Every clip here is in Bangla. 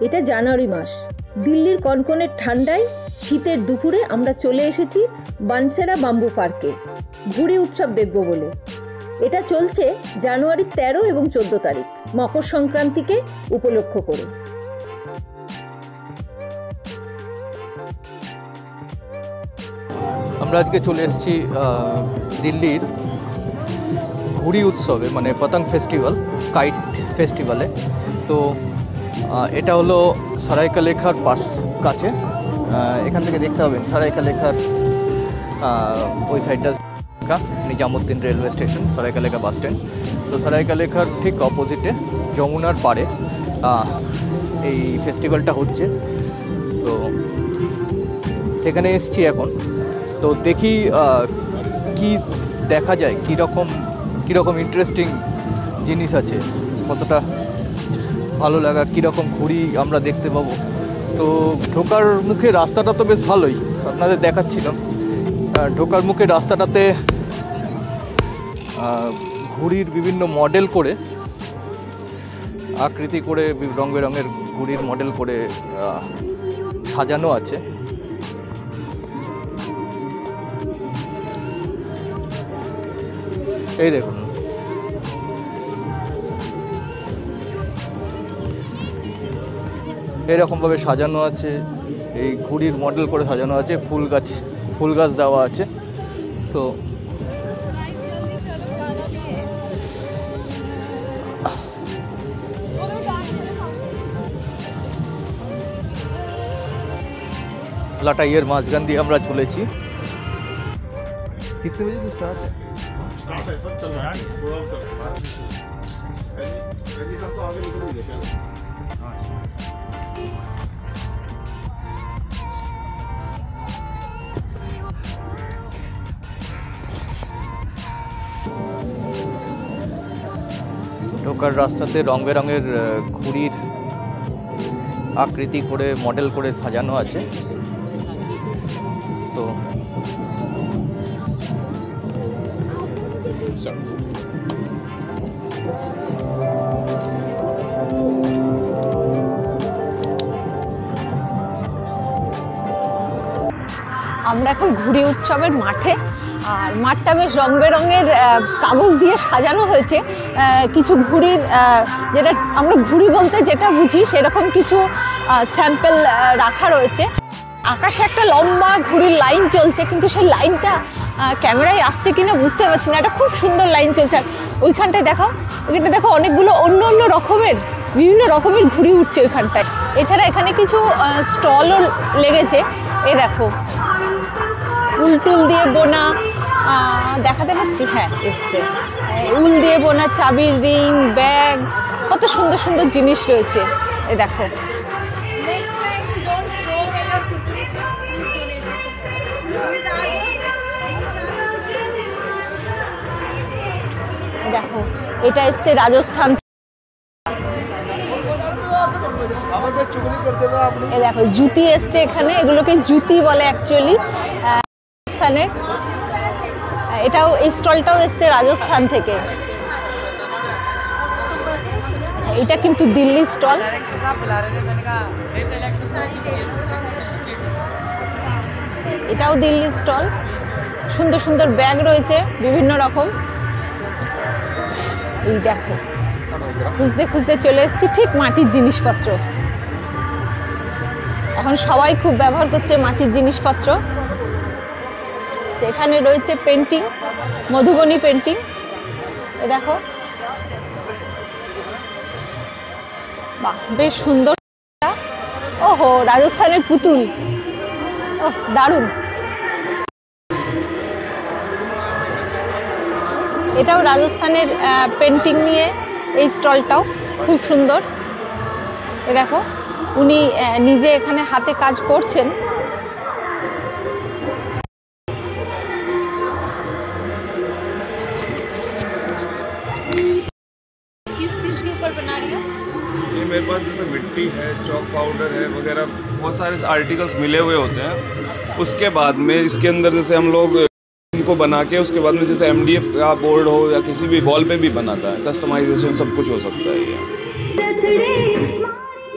এটা জানুয়ারি মাস, দিল্লির কনকনের ঠান্ডায় শীতের দুপুরে আমরা চলে এসেছি বানসেরা বাম্বু পার্কে ঘুড়ি উৎসব দেখব বলে। এটা চলছে জানুয়ারির 13 এবং 14 তারিখ, মকর সংক্রান্তিকে উপলক্ষ করে। আমরা আজকে চলে এসেছি দিল্লির ঘুড়ি উৎসবে, মানে পতঙ্গ ফেস্টিভ্যাল, কাইট ফেস্টিভ্যালে। তো এটা হলো সরাইকা লেখার কাছে, এখান থেকে দেখতে পাবেন সরাইকা লেখার ওই সাইডটা নিজামুদ্দিন রেলওয়ে স্টেশন, সরাইকা লেখা বাস স্ট্যান্ড। তো সরাইকা লেখার ঠিক অপোজিটে যমুনার পাড়ে এই ফেস্টিভ্যালটা হচ্ছে। তো সেখানে এসছি এখন। তো দেখি কি দেখা যায়, কীরকম ইন্টারেস্টিং জিনিস আছে, কতটা ভালো লাগা, কীরকম ঘুড়ি আমরা দেখতে পাবো। তো ঢোকার মুখে রাস্তাটা তো বেশ ভালোই, আপনাদের দেখাচ্ছিলাম। ঢোকার মুখে রাস্তাটাতে ঘুড়ির বিভিন্ন মডেল করে, আকৃতি করে, রং বেরঙের ঘুড়ির মডেল করে সাজানো আছে। এই দেখুন, এরকমভাবে সাজানো আছে, এই ঘুড়ির মডেল করে সাজানো আছে, ফুল গাছ দেওয়া আছে। তো লাটাইয়ের মাঝখান দিয়ে আমরা চলেছি। কিতনে বাজে স্টার্ট है? स्टार्ट है, सब चल रहा है, पूरा चल रहा है। ऐसी सब तो आगे निकल गए क्या? हां, ঢোকার রাস্তাতে রং বেরঙের ঘুড়ির আকৃতি করে মডেল করে সাজানো আছে। তো আমরা এখন ঘুড়ি উৎসবের মাঠে, আর মাঠটা বেশ রং বেরঙের কাগজ দিয়ে সাজানো হয়েছে। কিছু ঘুড়ির, যেটা আমরা ঘুড়ি বলতে যেটা বুঝি সেরকম কিছু স্যাম্পল রাখা রয়েছে। আকাশে একটা লম্বা ঘুড়ির লাইন চলছে, কিন্তু সেই লাইনটা ক্যামেরায় আসছে কিনা বুঝতে পারছি না। এটা খুব সুন্দর লাইন চলছে। আর ওইখানটায় দেখো অনেকগুলো অন্য রকমের, বিভিন্ন রকমের ঘুড়ি উঠছে ওইখানটায়। এছাড়া এখানে কিছু স্টলও লেগেছে। এই দেখো, উল দিয়ে বোনা, দেখাতে পাচ্ছি, হ্যাঁ এসছে, উল দিয়ে বোনা চাবির রিং, ব্যাগ, কত সুন্দর সুন্দর জিনিস রয়েছে। এই দেখো, দেখো এটা এসছে রাজস্থান। এই দেখো জুতি এসছে এখানে, এগুলোকে জুতি বলে অ্যাকচুয়ালি রাজস্থানের। এটাও, এই স্টলটাও এসছে রাজস্থান থেকে। আচ্ছা, এটা কিন্তু দিল্লি স্টল। এটাও দিল্লি স্টল। সুন্দর সুন্দর ব্যাগ রয়েছে বিভিন্ন রকম। এই দেখো, খুঁজতে খুঁজতে চলে এসেছি ঠিক মাটির জিনিসপত্র। এখন সবাই খুব ব্যবহার করছে মাটির জিনিসপত্র। এখানে রয়েছে পেন্টিং, মধুবনী পেন্টিং। এ দেখো, বাহ বেশ সুন্দর। ওহো, রাজস্থানের পুতুল, ওহ দারুণ। এটাও রাজস্থানের পেন্টিং নিয়ে এই স্টলটাও খুব সুন্দর। এ দেখো, উনি নিজে এখানে হাতে কাজ করছেন। किस चीज के ऊपर बना रही हो? ये मेरे पास जैसे मिट्टी है, चॉक पाउडर है वगैरह, बहुत सारे आर्टिकल्स मिले हुए होते हैं। उसके बाद में इसके अंदर जैसे हम लोग इनको बना के उसके बाद में जैसे MDF का बोर्ड हो या किसी भी वॉल पे भी बनाता है, कस्टमाइजेशन सब कुछ हो सकता है ये।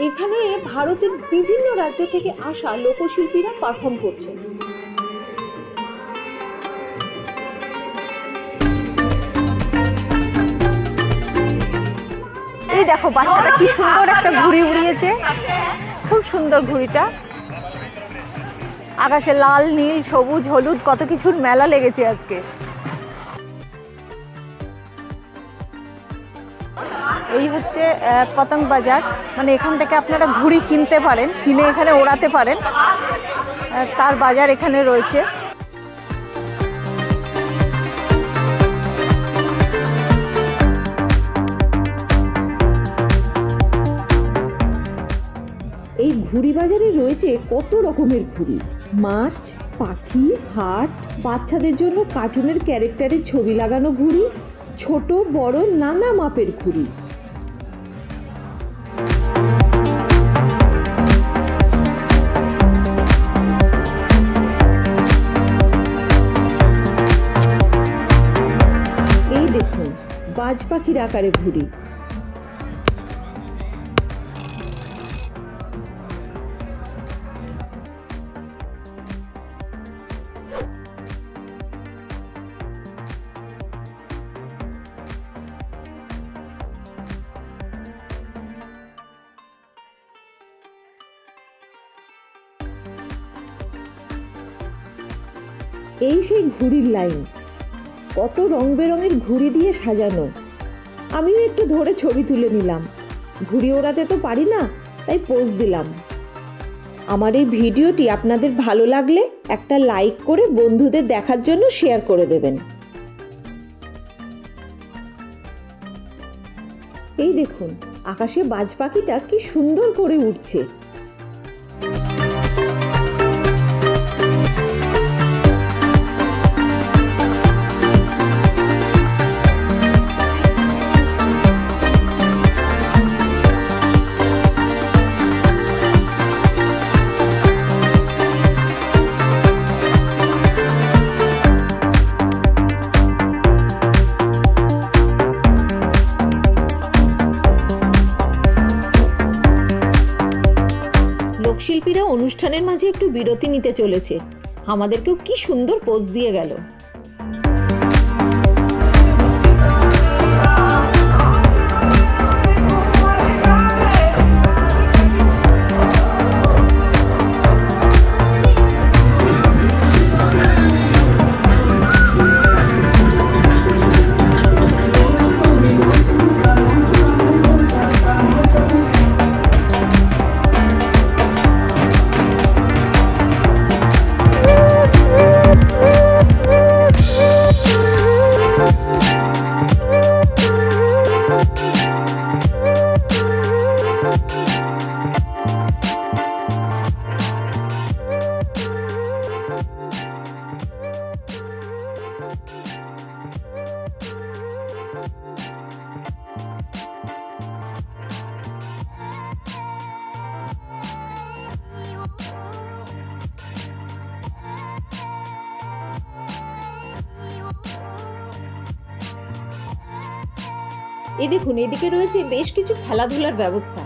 এখানে ভারতের বিভিন্ন রাজ্য থেকে আসা লোকশিল্পীরা পারফর্ম করছেন। এই দেখো বাচ্চাটা কি সুন্দর একটা ঘুড়ি উড়িয়েছে, খুব সুন্দর ঘুড়িটা। আকাশে লাল, নীল, সবুজ, হলুদ কত কিছুর মেলা লেগেছে আজকে। এই হচ্ছে পতঙ্গ বাজার, মানে এখান থেকে আপনারা ঘুড়ি কিনতে পারেন, কিনে এখানে ওড়াতে পারেন, তার বাজার এখানে রয়েছে। এই ঘুড়ি বাজারে রয়েছে কত রকমের ঘুড়ি, মাছ, পাখি, হাট, বাচ্চাদের জন্য কার্টুনের ক্যারেক্টারের ছবি লাগানো ঘুড়ি, ছোট বড় নানা মাপের ঘুড়ি। এই দেখুন বাজ পাখির আকারে ঘুড়ি। এই সেই ঘুড়ির লাইন, কত রং বেরঙের ঘুড়ি দিয়ে সাজানো। আমিও একটু ধরে ছবি তুলে নিলাম, ঘুড়ি ওড়াতে তো পারি না, তাই পোজ দিলাম। আমার এই ভিডিওটি আপনাদের ভালো লাগলে একটা লাইক করে বন্ধুদের দেখার জন্য শেয়ার করে দেবেন। এই দেখুন আকাশে বাজ পাখিটা কি সুন্দর করে উড়ছে। লোকশিল্পীরা অনুষ্ঠানের মাঝে একটু বিরতি নিতে চলেছে, আমাদেরকেও কি সুন্দর পোজ দিয়ে গেল। এই দেখুন এদিকে রয়েছে বেশ কিছু খেলাধুলার ব্যবস্থা,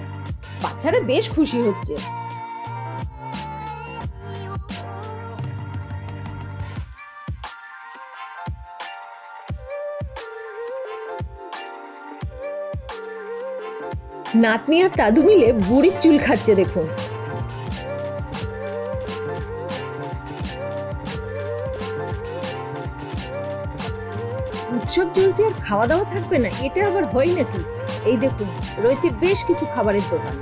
বাচ্চারা বেশ খুশি হচ্ছে। নাতনি আর দাদু মিলে বুড়ির চুল খাচ্ছে দেখুন। উৎসব চলছে আর খাওয়া দাওয়া থাকবে না, এটা আবার হয় নাকি? এই দেখুন রয়েছে বেশ কিছু খাবারের দোকান।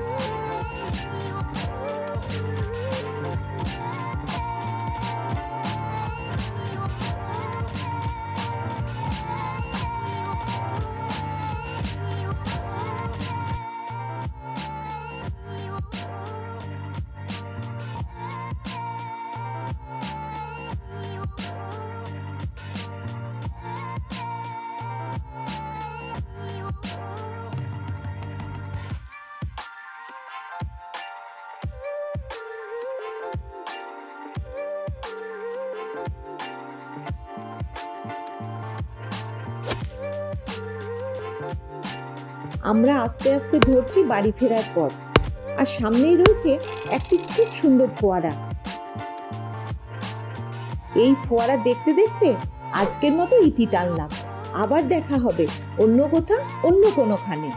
আমরা আস্তে আস্তে ধরছি বাড়ি ফেরার পথ। আর সামনেই রয়েছে একটি খুব সুন্দর ফোয়ারা। এই ফোয়ারা দেখতে দেখতে আজকের মতো ইতি টানলাম। আবার দেখা হবে অন্য কোথাও, অন্য কোনোখানে।